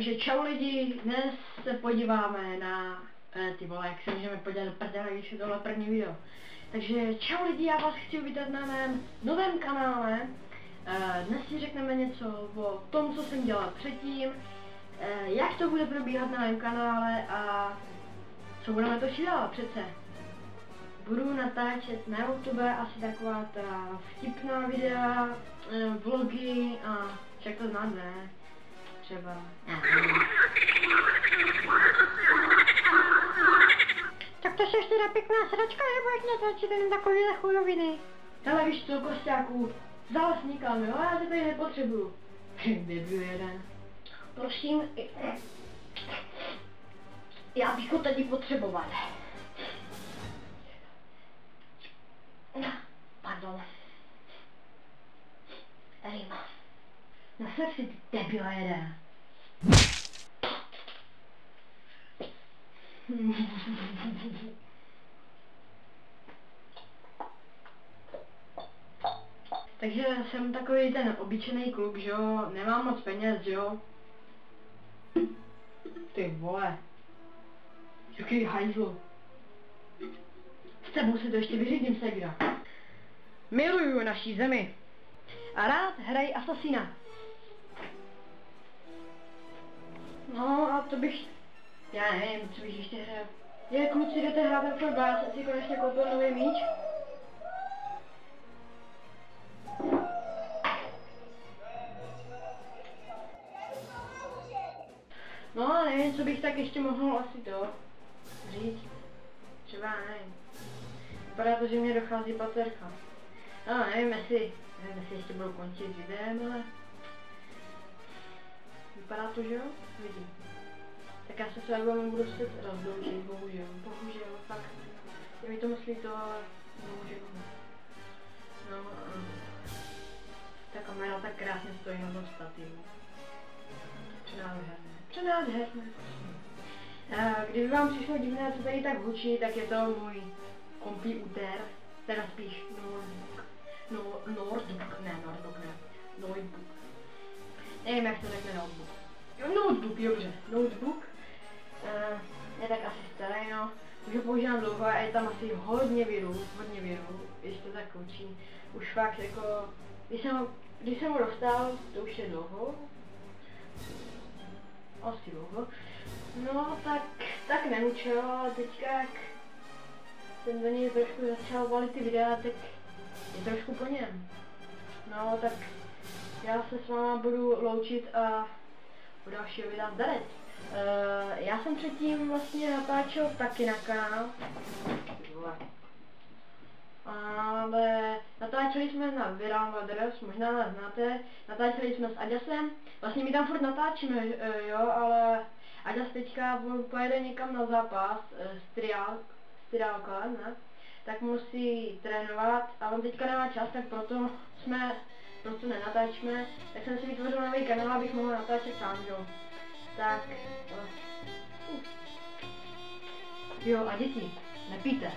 Takže čau lidi, dnes se podíváme na, ty vole, jak se můžeme podívat do prdele, když je tohle první video. Takže čau lidi, já vás chci uvítat na mém novém kanále. Dnes si řekneme něco o tom, co jsem dělal předtím, jak to bude probíhat na mém kanále a co budeme točit dál přece. Budu natáčet na YouTube asi taková ta vtipná videa, vlogy a však to znát, ne? Třeba. Tak to seš teda pěkná sračka, nebo jak natáčíte jen takovýhle chujoviny? Hele, víš co, Kosťáku, zales nikam, jo, já tě tady nepotřebuju. Debil jeden. Prosím, já bych ho tady potřeboval. Pardon. Rýma. Naser si ty debila jeden. Takže jsem takový ten obyčejný kluk, že jo, nemám moc peněz, že jo. Ty vole. Jaký hajzl. S tebou se to ještě vyřídím, segra. Miluju naší zemi. A rád hraj asasina. No a to bych... Já nevím, co bych ještě hrál. Je, kluci, jdete hrát na fotbal, já jsem si konečně koupil nový míč. No a nevím, co bych tak ještě mohl asi to říct. Třeba nevím. Vypadá to, že mě dochází paterka. No nevím, jestli ještě budu končit videem, ale... Vypadá to, že jo? Vidím. Tak já se s vámi budu se rozloučit, bohužel. Bohužel, fakt. Je mi to myslí to, ale bohužel. No ta kamera tak krásně stojí na tom stativu. Přenádherné. Přenádherné. Kdyby vám přišlo divné, co tady tak hučí, tak je to můj komputer, teda spíš notebook, notebook. Nevím, jak se řekne notebook. Jo, notebook, dobře, notebook. Je tak asi starý, no. Už ho používám dlouho a je tam asi hodně virů, když to tak hučí. Už fakt jako, když jsem ho dostal, to už je dlouho. Asi dlouho. No, tak nehučel, ale teďka jak jsem do něj trošku začal valit ty videa, tak je trošku po něm. No, tak já se s váma budu loučit a u dalšího videa zdarec. Já jsem předtím vlastně natáčel taky na kanál. Ale natáčeli jsme na Viral Vaders, možná nás znáte, natáčeli jsme s Aďasem, vlastně my tam furt natáčíme, jo, ale Aďas teďka pojede někam na zápas, Striálka, ne, tak musí trénovat a on teďka nemá čas, tak proto nenatáčíme, tak jsem si vytvořil nový kanál, abych mohl natáčet sám, jo. Tak, jo a děti, nepijte.